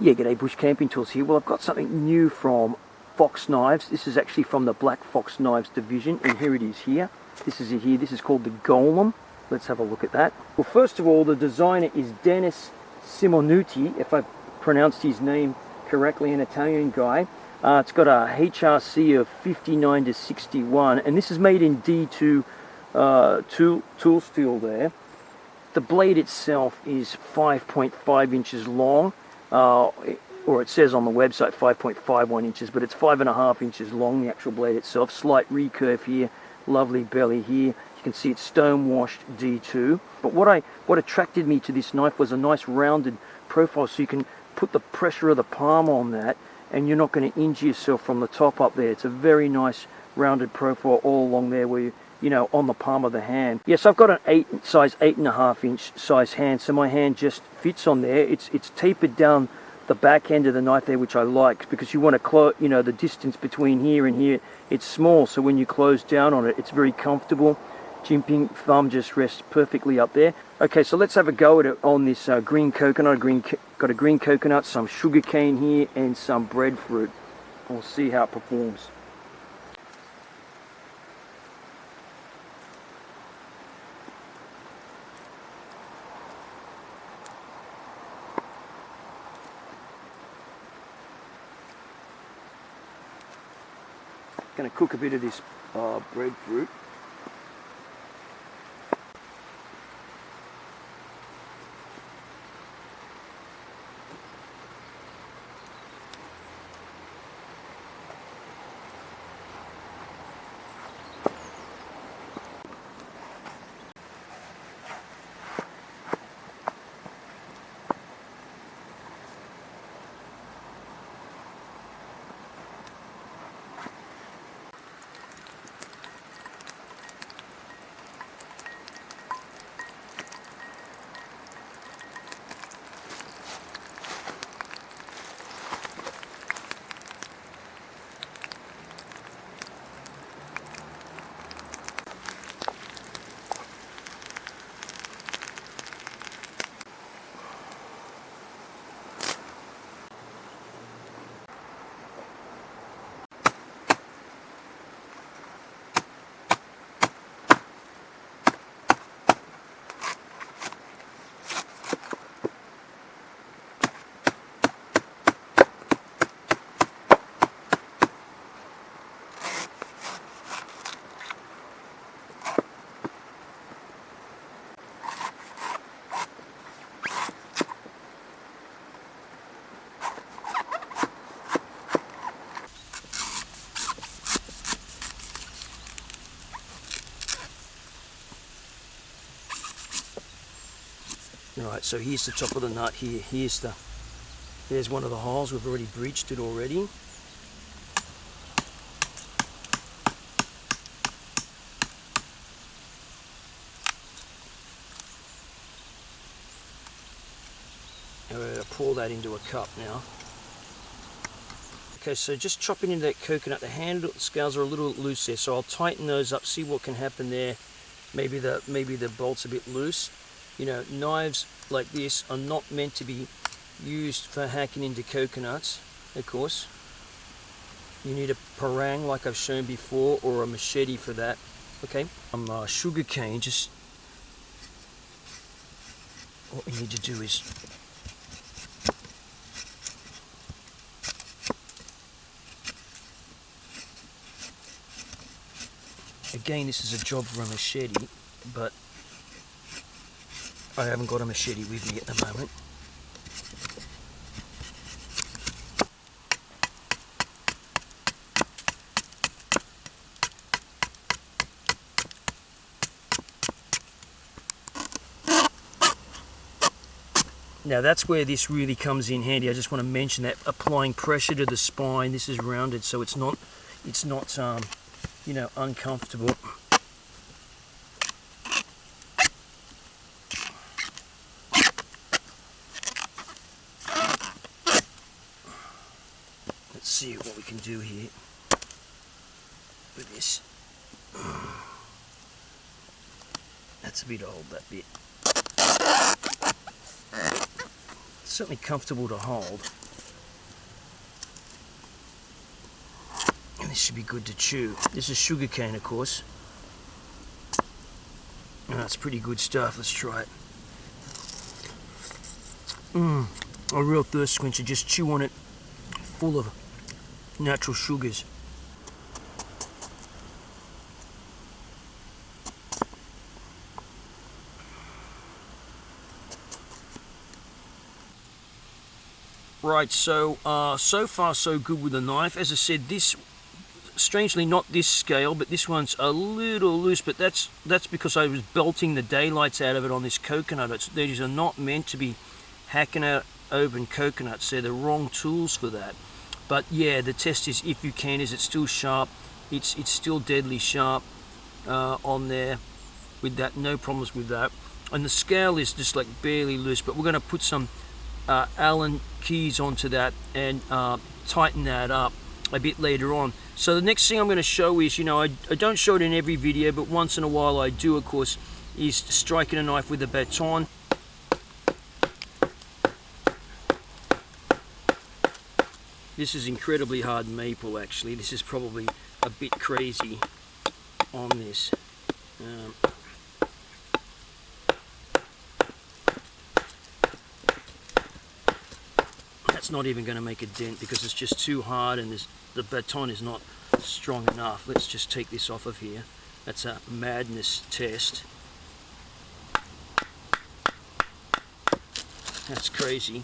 Yeah, g'day Bush Camping Tools here. Well, I've got something new from Fox Knives. This is actually from the BlackFox Knives division, and here it is here. This is it here. This is called the Golem. Let's have a look at that. Well, first of all, the designer is Dennis Simonuti, if I pronounced his name correctly, an Italian guy. It's got a HRC of 59 to 61, and this is made in D2 tool steel there. The blade itself is 5.5 inches long. Or it says on the website 5.51 inches, but it's 5.5 inches long, the actual blade itself. Slight recurve here, lovely belly here. You can see it's stone washed D2. But what attracted me to this knife was a nice rounded profile, so you can put the pressure of the palm on that and you're not going to injure yourself from the top up there. It's a very nice rounded profile all along there where you know, on the palm of the hand. Yes, I've got an size 8.5 inch size hand, so my hand just fits on there. It's tapered down the back end of the knife there, which I like, because you want to close, you know, the distance between here and here, it's small, so when you close down on it, it's very comfortable. Gimping, thumb just rests perfectly up there. Okay, so let's have a go at it on this green coconut. Got a green coconut, some sugar cane here, and some breadfruit. We'll see how it performs. Going to cook a bit of this breadfruit. Right, so here's the top of the nut here. There's one of the holes. We've already breached it already. And we're going to pour that into a cup now. Okay, so just chopping into that coconut. The scales are a little loose there, so I'll tighten those up, see what can happen there. Maybe the bolt's a bit loose. You know, knives like this are not meant to be used for hacking into coconuts, of course. You need a parang like I've shown before, or a machete for that. Okay, sugar cane, just what we need to do is again, this is a job for a machete, but I haven't got a machete with me at the moment. Now that's where this really comes in handy. I just want to mention that, applying pressure to the spine. This is rounded, so it's not you know, uncomfortable. Let's see what we can do here with this. That's a bit old, that bit. It's certainly comfortable to hold. This should be good to chew. This is sugarcane, of course. That's pretty good stuff. Let's try it. A real thirst quencher. Just chew on it, full of natural sugars. Right, so far so good with the knife. As I said, this, strangely not this scale, but this one's a little loose, but that's because I was belting the daylights out of it on this coconut. These are not meant to be hacking out open coconuts. They're the wrong tools for that. But yeah, the test is, if you can, is it still sharp? It's still deadly sharp on there with that, no problems with that. And the scale is just like barely loose, but we're going to put some Allen keys onto that and tighten that up a bit later on. So the next thing I'm going to show is, you know, I don't show it in every video, but once in a while I do, of course, is striking a knife with a baton. This is incredibly hard maple, actually. This is probably a bit crazy on this. That's not even going to make a dent because it's just too hard, and the baton is not strong enough. Let's just take this off of here. That's a madness test. That's crazy.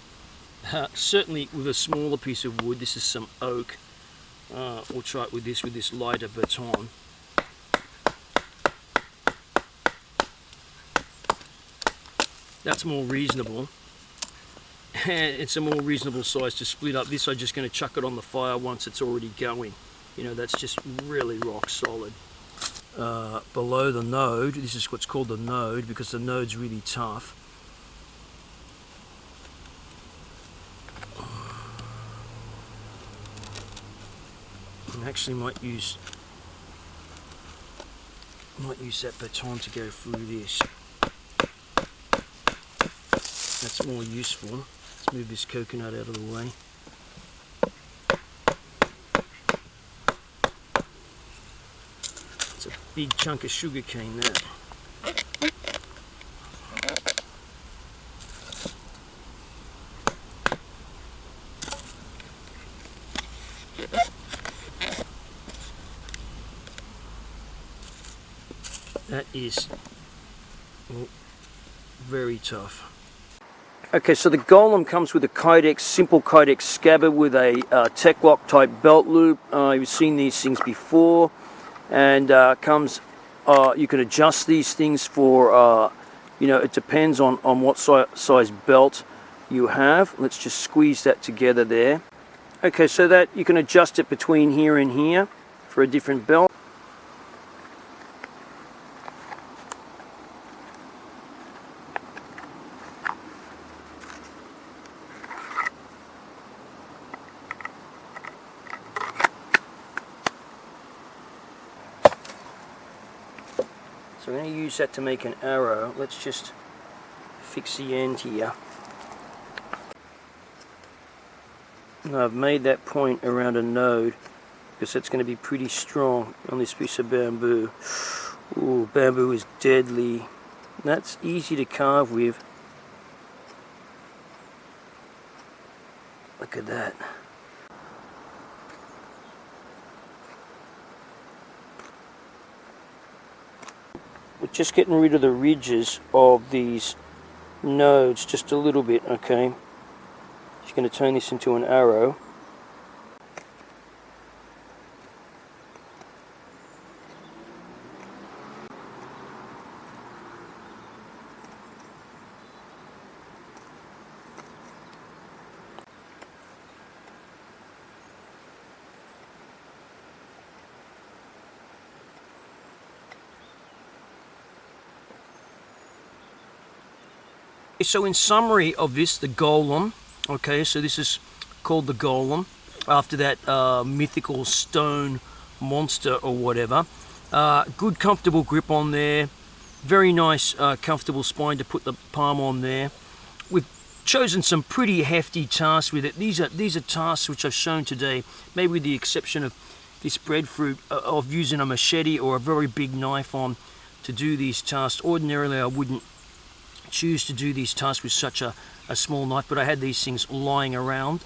Certainly with a smaller piece of wood. This is some oak. We'll try it with this lighter baton. That's more reasonable. It's a more reasonable size to split up. This I'm just going to chuck it on the fire once it's already going. You know, that's just really rock solid. Below the node, this is what's called the node because the node's really tough. I actually might use that baton to go through this. That's more useful. Let's move this coconut out of the way. It's a big chunk of sugar cane, that. That is very tough. Okay, so the Golem comes with a kydex, simple kydex scabbard with a tech lock type belt loop. You've seen these things before, and comes. You can adjust these things for. You know, it depends on what size belt you have. Let's just squeeze that together there. Okay, so that you can adjust it between here and here for a different belt. So I'm going to use that to make an arrow. Let's just fix the end here. And I've made that point around a node because that's going to be pretty strong on this piece of bamboo. Ooh, bamboo is deadly. That's easy to carve with. Look at that. We're just getting rid of the ridges of these nodes just a little bit, okay? Just going to turn this into an arrow. So in summary of this, the Golem, okay, so this is called the Golem after that mythical stone monster or whatever. Good comfortable grip on there, very nice comfortable spine to put the palm on there. We've chosen some pretty hefty tasks with it. These are tasks which I've shown today, maybe with the exception of breadfruit of using a machete or a very big knife on to do these tasks. Ordinarily I wouldn't choose to do these tasks with such a small knife, but I had these things lying around,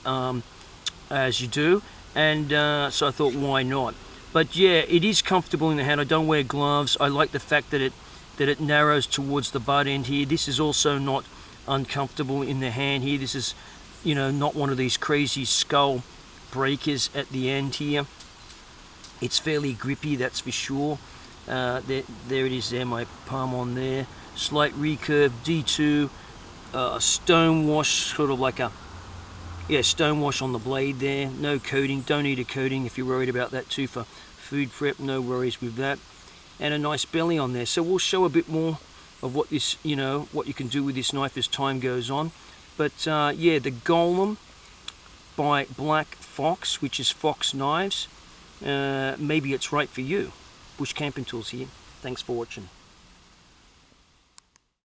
as you do, and so I thought, why not? But yeah, it is comfortable in the hand. I don't wear gloves. I like the fact that it narrows towards the butt end here. This is also not uncomfortable in the hand here. This is, you know, not one of these crazy skull breakers at the end here. It's fairly grippy, that's for sure. There it is there, my palm on there. Slight recurve, D2, stone wash, sort of like a, yeah, stone wash on the blade there. No coating, don't need a coating if you're worried about that too for food prep, no worries with that. And a nice belly on there. So we'll show a bit more of what this, you know, what you can do with this knife as time goes on. But yeah, the Golem by BlackFox, which is Fox Knives. Maybe it's right for you. Bush Camping Tools here. Thanks for watching.